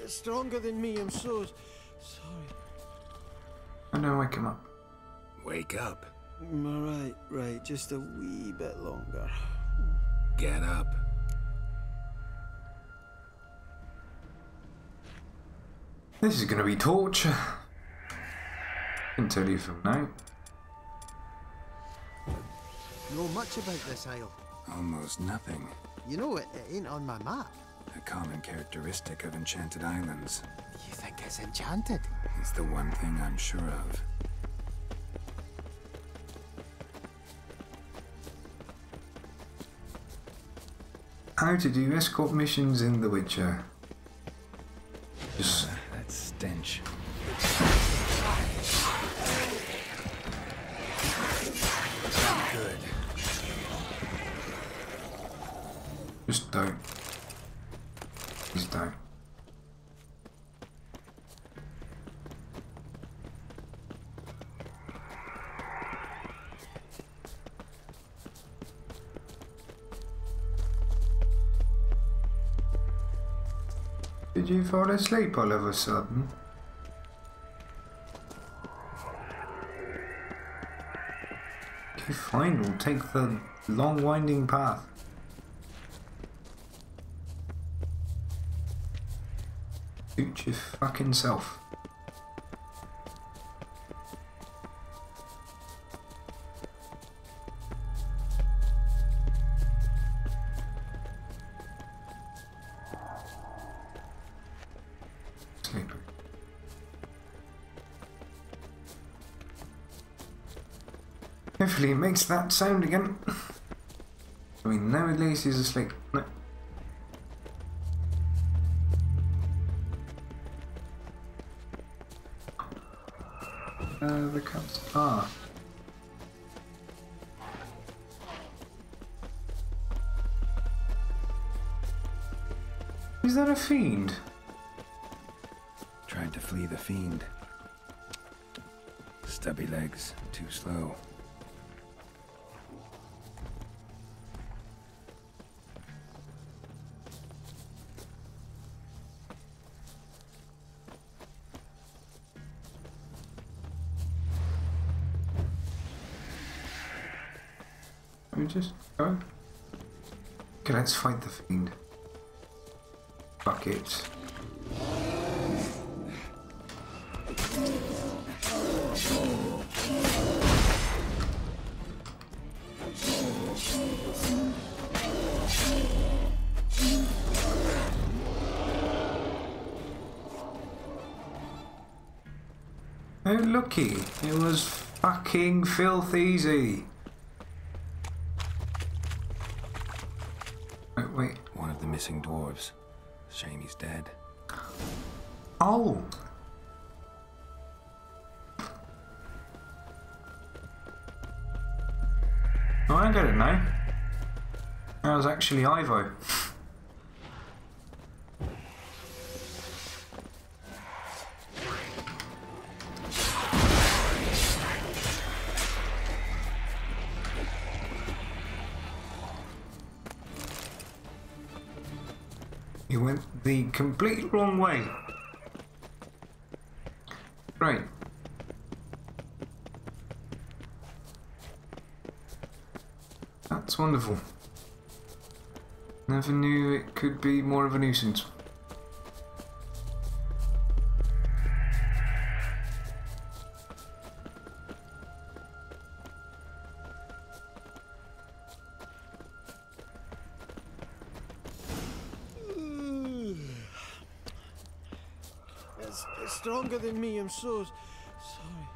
stronger than me, I'm so sorry. I don't wake him up. Wake up. Right, just a wee bit longer. Get up. This is gonna be torture. I can tell you from now. Know much about this isle? Almost nothing. You know, it ain't on my map. A common characteristic of enchanted islands. You think it's enchanted? It's the one thing I'm sure of. How to do escort missions in The Witcher. Just That stench. Good. Just don't. Please don't. Did you fall asleep all of a sudden? Okay, fine, we'll take the long winding path. Suit your fucking self. Sleeper. Hopefully it makes that sound again. I mean, now at least he's asleep. No. The cats are. Is that a fiend? Tried to flee the fiend. Stubby legs, too slow. We just go. Okay, let's fight the fiend. Fuck it. Oh, looky, it was fucking filth easy. Oh, wait. One of the missing dwarves. Shame he's dead. Oh! Oh, I get it now. That was actually Ivo. You went the complete wrong way. Right. That's wonderful. Never knew it could be more of a nuisance. It's stronger than me, I'm so sorry.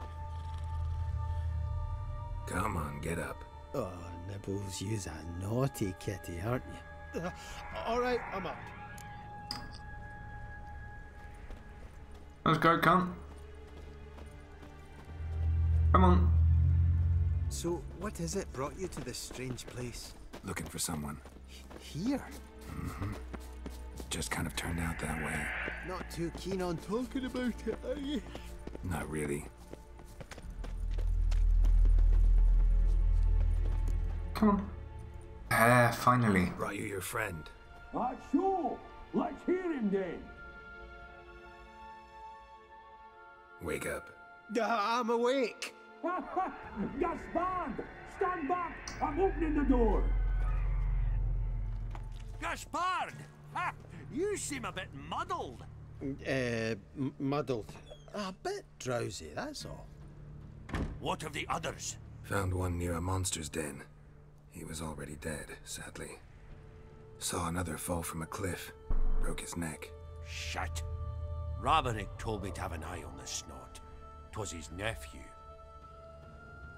Come on, get up. Oh, Nibbles, you's a naughty kitty, aren't you? Alright, I'm up. Let's go, cunt. Come on. So, what is it brought you to this strange place? Looking for someone. Here? Mm-hmm. Just kind of turned out that way. Not too keen on talking about it, are you? Not really. Come on. Finally. Brought you your friend. Sure. Let's hear him then. Wake up. I'm awake. Gaspard! Stand back! I'm opening the door! Gaspard! Ha! You seem a bit muddled. Muddled. A bit drowsy, that's all. What of the others? Found one near a monster's den. He was already dead, sadly. Saw another fall from a cliff. Broke his neck. Shit. Rabenik told me to have an eye on the snot. 'Twas his nephew.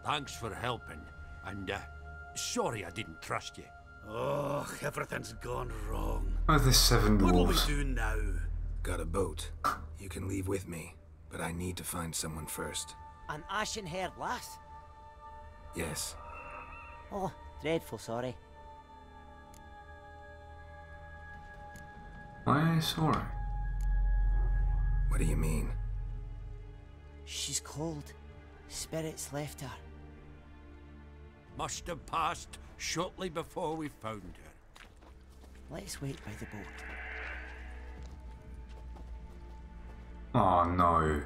Thanks for helping, and sorry I didn't trust you. Oh, everything's gone wrong. Oh, there's 7 What'll we dwarves. do now? Got a boat. You can leave with me, but I need to find someone first. An ashen-haired lass? Yes. Oh, dreadful sorry. Why sorry? What do you mean? She's cold. Spirits left her. Must have passed shortly before we found her. Let's wait by the boat. Oh no.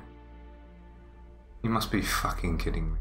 You must be fucking kidding me.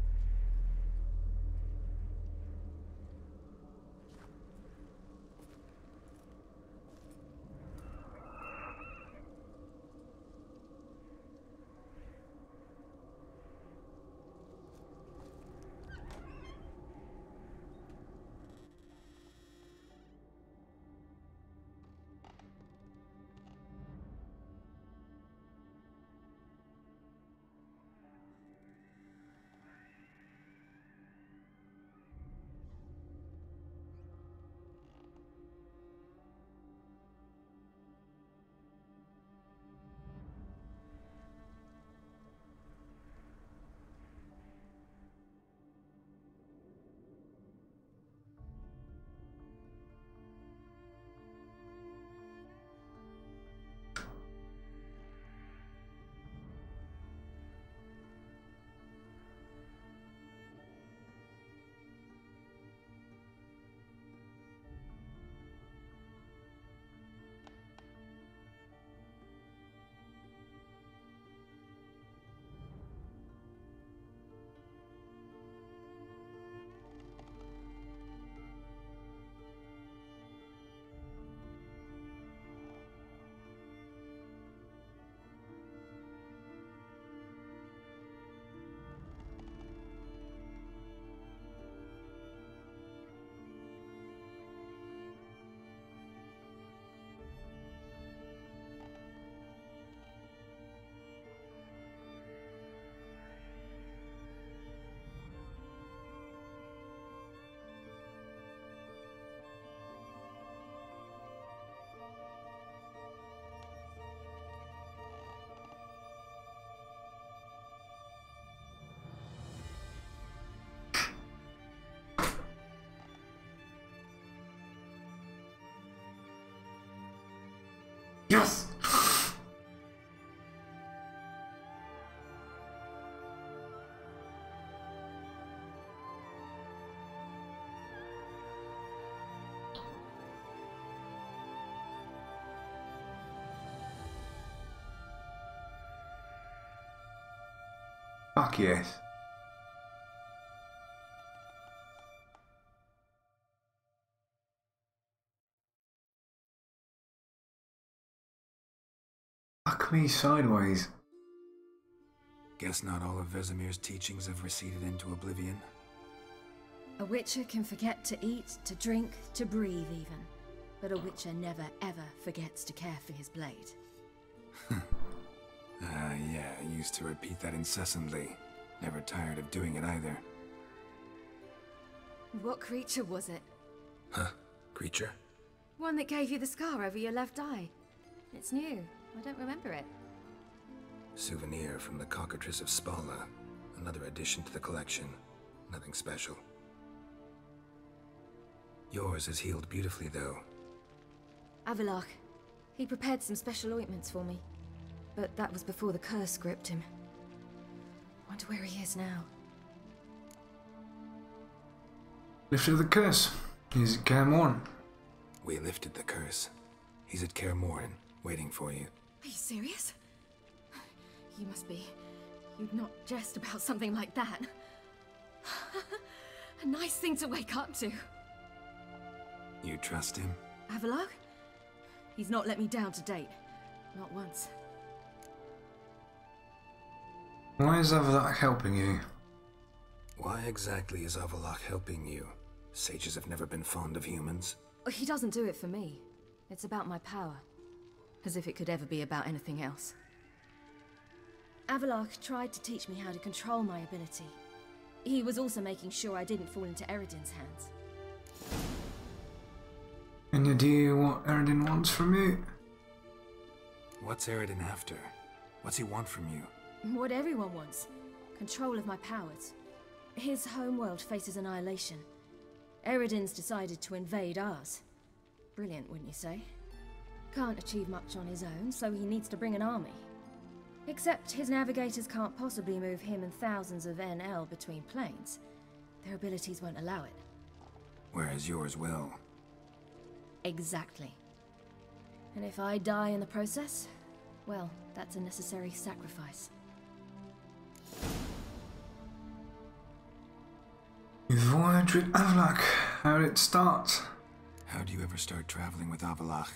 Yes! Fuck yes. Fuck me sideways. Guess not all of Vesemir's teachings have receded into oblivion. A witcher can forget to eat, to drink, to breathe even. But a witcher never ever forgets to care for his blade. Yeah, I used to repeat that incessantly. Never tired of doing it either. What creature was it? Huh? Creature? One that gave you the scar over your left eye. It's new. I don't remember it. Souvenir from the cockatrice of Spala. Another addition to the collection. Nothing special. Yours has healed beautifully, though. Avalok. He prepared some special ointments for me. But that was before the curse gripped him. Wonder where he is now. Lifted the curse. He's at Cairn. We lifted the curse. He's at Cairn, waiting for you. Are you serious? You you'd not jest about something like that. A nice thing to wake up to. You trust him? Avallac'h? He's not let me down to date. Not once. Why is Avallac'h helping you? Why exactly is Avallac'h helping you? Sages have never been fond of humans. He doesn't do it for me. It's about my power. As if it could ever be about anything else. Avallac'h tried to teach me how to control my ability. He was also making sure I didn't fall into Eredin's hands. And you do what Eredin wants from you? What's Eredin after? What's he want from you? What everyone wants. Control of my powers. His homeworld faces annihilation. Eredin's decided to invade ours. Brilliant, wouldn't you say? Can't achieve much on his own, so he needs to bring an army. Except his navigators can't possibly move him and thousands of NL between planes. Their abilities won't allow it. Whereas yours will. Exactly. And if I die in the process, well, that's a necessary sacrifice. You voyage with Avallac'h. How did it start? How do you ever start traveling with Avallac'h?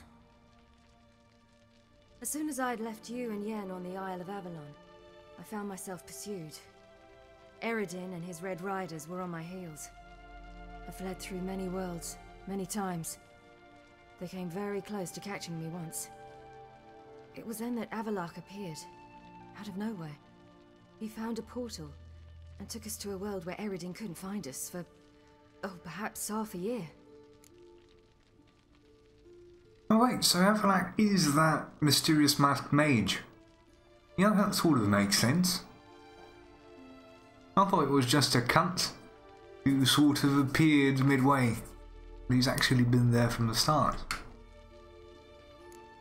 As soon as I'd left you and Yen on the Isle of Avalon, I found myself pursued. Eredin and his Red Riders were on my heels. I fled through many worlds, many times. They came very close to catching me once. It was then that Avallac'h appeared, out of nowhere. He found a portal, and took us to a world where Eredin couldn't find us for, oh, perhaps half a year. Oh wait, so Avallac'h is that mysterious masked mage? Yeah, that sort of makes sense. I thought it was just a cunt who sort of appeared midway, but he's actually been there from the start.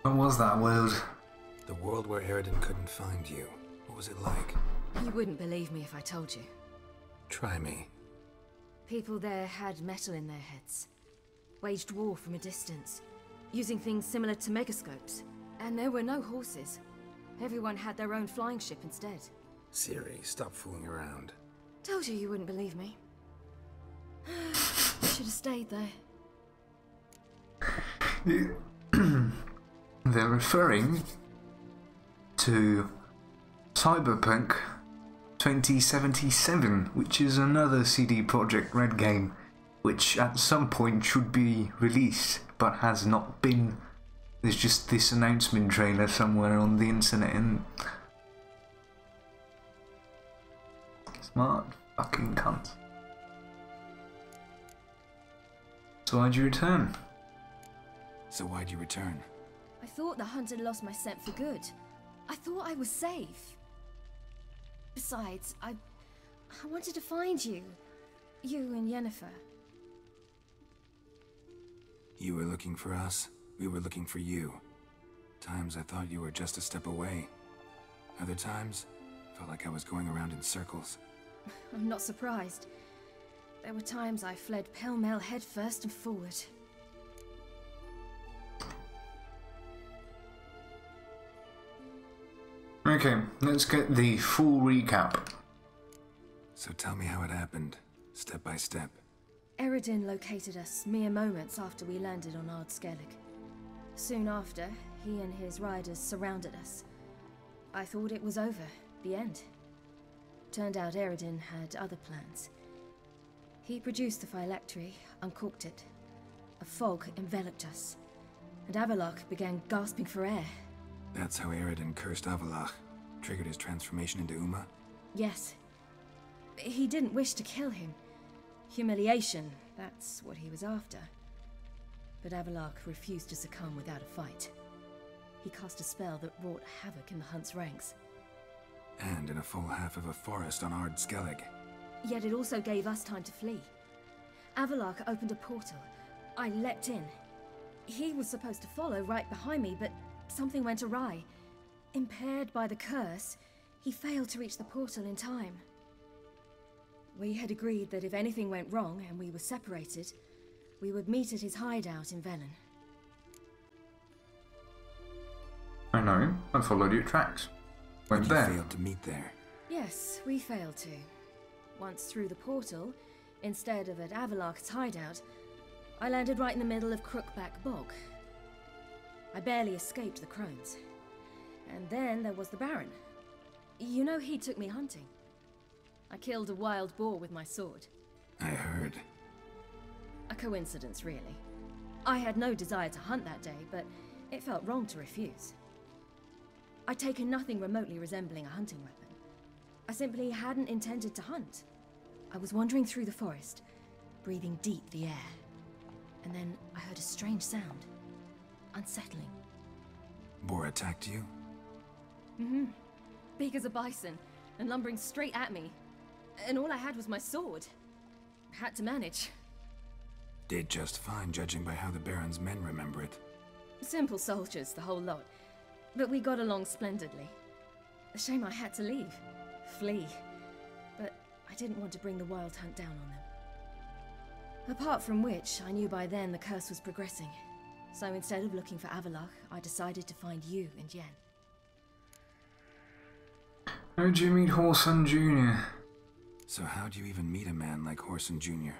What was that world? The world where Eredin couldn't find you. What was it like? You wouldn't believe me if I told you. Try me. People there had metal in their heads, waged war from a distance, using things similar to megascopes. And there were no horses. Everyone had their own flying ship instead. Siri, stop fooling around. Told you wouldn't believe me. Should have stayed there. They're referring to Cyberpunk 2077, which is another CD Projekt Red game, which at some point should be released, but has not been. There's just this announcement trailer somewhere on the internet, and smart fucking cunt. So why'd you return? So why'd you return? I thought the hunt had lost my scent for good. I thought I was safe. Besides, I wanted to find you. You and Yennefer. You were looking for us. We were looking for you. Times I thought you were just a step away. Other times, felt like I was going around in circles. I'm not surprised. There were times I fled pell-mell head first and forward. Okay, let's get the full recap. So tell me how it happened, step by step. Eredin located us mere moments after we landed on Ardskellig. Soon after, he and his riders surrounded us. I thought it was over, the end. Turned out Eredin had other plans. He produced the phylactery, uncorked it. A fog enveloped us, and Avallac'h began gasping for air. That's how Eredin cursed Avallac'h, triggered his transformation into Uma? Yes. He didn't wish to kill him. Humiliation, that's what he was after. But Avallac'h refused to succumb without a fight. He cast a spell that wrought havoc in the hunt's ranks. And in a full half of a forest on Ardskellig. Yet it also gave us time to flee. Avallac'h opened a portal. I leapt in. He was supposed to follow right behind me, but something went awry. Impaired by the curse, he failed to reach the portal in time. We had agreed that if anything went wrong and we were separated, we would meet at his hideout in Velen. I know, I followed your tracks. Went But you there. failed to meet there. Yes. Yes, we failed to. Once through the portal, instead of at Avalok's hideout, I landed right in the middle of Crookback Bog. I barely escaped the crones. And then there was the Baron. You know, he took me hunting. I killed a wild boar with my sword. I heard. A coincidence, really. I had no desire to hunt that day, but it felt wrong to refuse. I'd taken nothing remotely resembling a hunting weapon. I simply hadn't intended to hunt. I was wandering through the forest, breathing deep the air. And then I heard a strange sound. Unsettling. Boar attacked you? Mm-hmm. Big as a bison, and lumbering straight at me. And all I had was my sword. Had to manage. Did just fine, judging by how the Baron's men remember it. Simple soldiers, the whole lot. But we got along splendidly. A shame I had to leave. Flee. But I didn't want to bring the wild hunt down on them. Apart from which, I knew by then the curse was progressing. So instead of looking for Avalok, I decided to find you and Yen. How did you meet Horson Jr.? So how'd you even meet a man like Horson Jr.?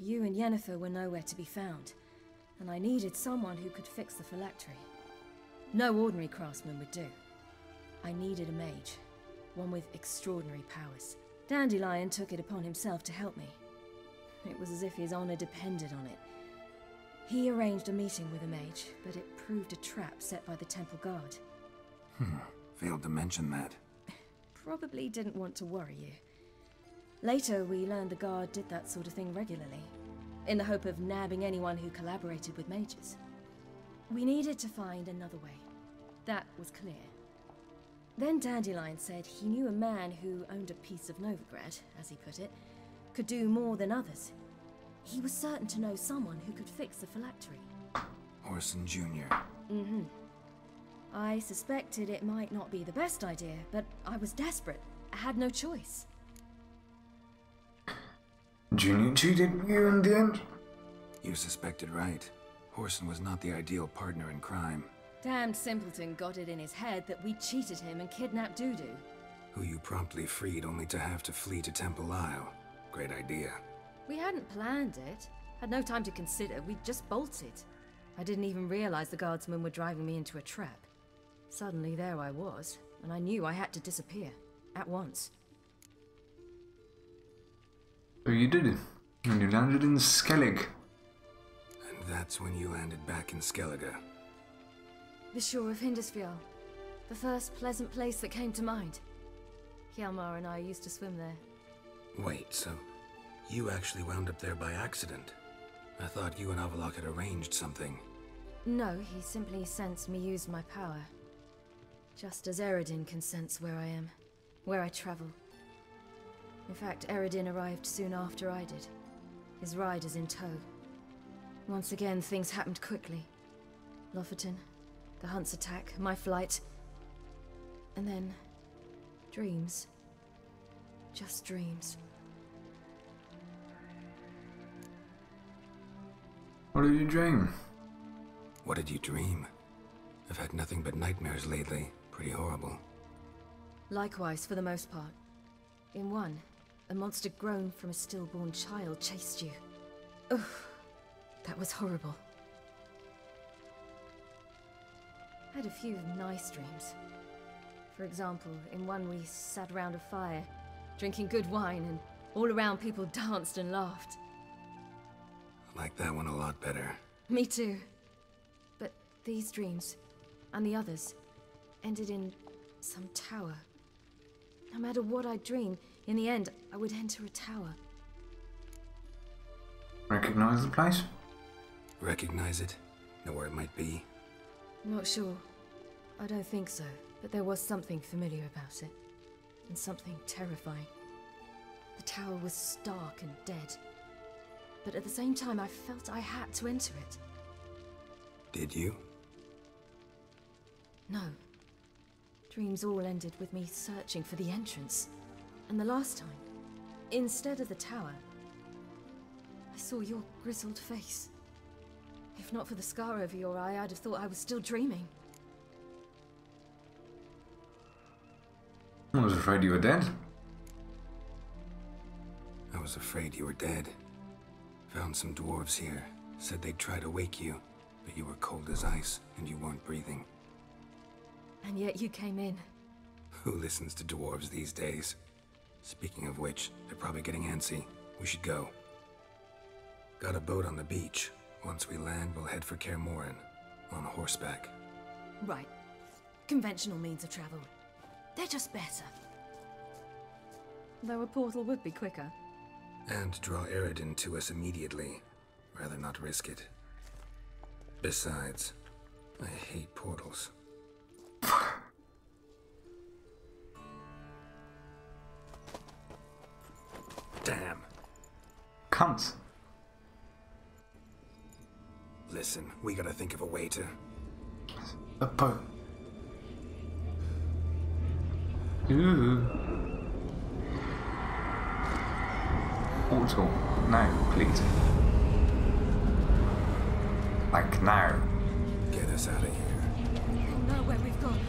You and Yennefer were nowhere to be found, and I needed someone who could fix the phylactery. No ordinary craftsman would do. I needed a mage, one with extraordinary powers. Dandelion took it upon himself to help me. It was as if his honor depended on it. He arranged a meeting with a mage, but it proved a trap set by the temple guard. Failed to mention that. Probably didn't want to worry you. Later, we learned the guard did that sort of thing regularly, in the hope of nabbing anyone who collaborated with mages. We needed to find another way. That was clear. Then Dandelion said he knew a man who owned a piece of Novigrad, as he put it, could do more than others. He was certain to know someone who could fix the phylactery. Horson Jr. Mm-hmm. I suspected it might not be the best idea, but I was desperate. I had no choice. Junior cheated you in the end? You suspected right. Horson was not the ideal partner in crime. Damned simpleton got it in his head that we cheated him and kidnapped Dudu. Who you promptly freed only to have to flee to Temple Isle. Great idea. We hadn't planned it. Had no time to consider. We just bolted. I didn't even realize the guardsmen were driving me into a trap. Suddenly there I was, and I knew I had to disappear. At once. So you did it. And you landed in Skellig. And that's when you landed back in Skellige. The shore of Hindisfjall. The first pleasant place that came to mind. Hjalmar and I used to swim there. Wait, so you actually wound up there by accident? I thought you and Avalok had arranged something. No, he simply sensed me use my power. Just as Eredin can sense where I am, where I travel. In fact, Eredin arrived soon after I did, his riders in tow. Once again, things happened quickly. Lofoten, the hunt's attack, my flight, and then dreams. Just dreams. What did you dream? What did you dream? I've had nothing but nightmares lately. Pretty horrible. Likewise, for the most part. In one, a monster grown from a stillborn child chased you. Ugh, that was horrible. I had a few nice dreams. For example, in one we sat around a fire, drinking good wine, and all around people danced and laughed. I like that one a lot better. Me too. But these dreams, and the others, ended in some tower. No matter what I dream, in the end, I would enter a tower. Recognize the place? Recognize it? Know where it might be? Not sure. I don't think so, but there was something familiar about it. And something terrifying. The tower was stark and dead. But at the same time, I felt I had to enter it. Did you? No. Dreams all ended with me searching for the entrance. And the last time, instead of the tower, I saw your grizzled face. If not for the scar over your eye, I'd have thought I was still dreaming. I was afraid you were dead. I was afraid you were dead. Found some dwarves here. Said they'd try to wake you, but you were cold as ice and you weren't breathing. And yet you came in. Who listens to dwarves these days? Speaking of which, they're probably getting antsy. We should go. Got a boat on the beach. Once we land, we'll head for Kaer Morhen. On horseback. Right. Conventional means of travel. They're just better. Though a portal would be quicker. And draw Eredin to us immediately. Rather not risk it. Besides, I hate portals. Damn. Cunts. Listen, we gotta think of a way to... A boat. Ooh. Portal. No, please. Like now. Get us out of here. They'll know where we've gone.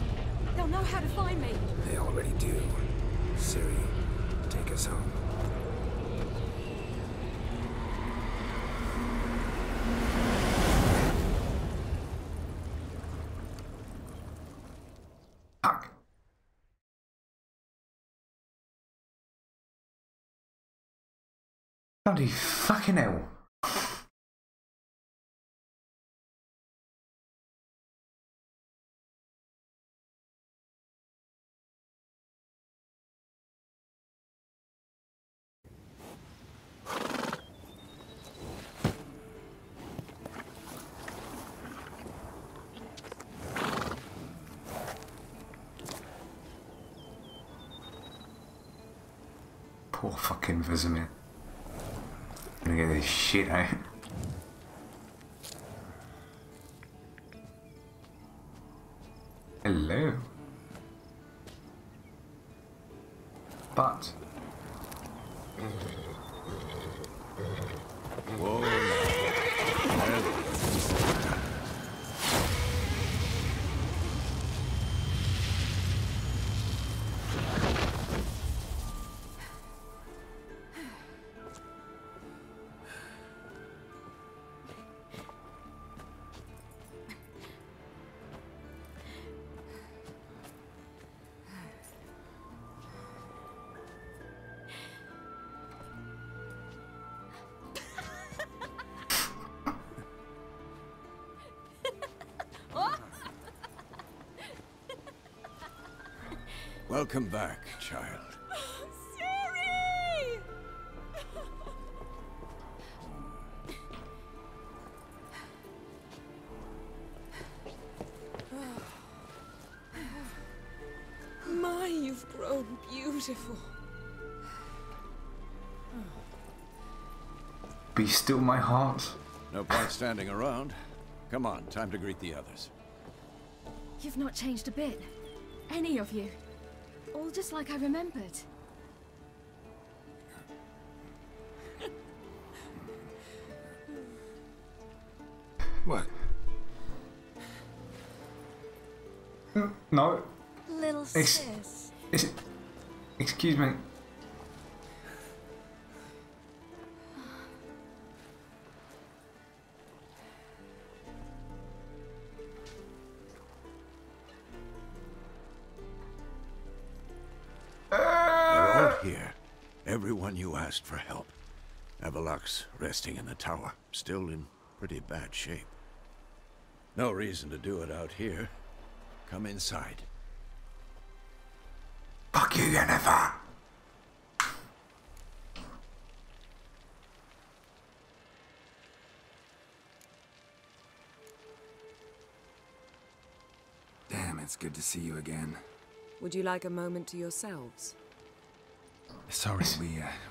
They'll know how to find me. They already do. Ciri, take us home. Fuck. Bloody fucking hell. Poor fucking Vizimir. Gonna get this shit out. Hello. But Welcome back, child. Ciri! My, you've grown beautiful. be still my heart. No point standing around. Come on, time to greet the others. You've not changed a bit. Any of you. All just like I remembered. What? No. Little sis. Excuse me. You're all here. Everyone you asked for help. Avalok's resting in the tower, still in pretty bad shape. No reason to do it out here. Come inside. Fuck you, Yennefer. Damn, it's good to see you again. Would you like a moment to yourselves? Sorry,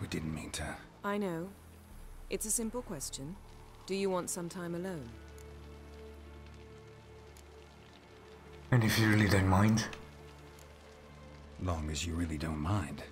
we didn't mean to. I know. It's a simple question. Do you want some time alone? And if you really don't mind. Long as you really don't mind.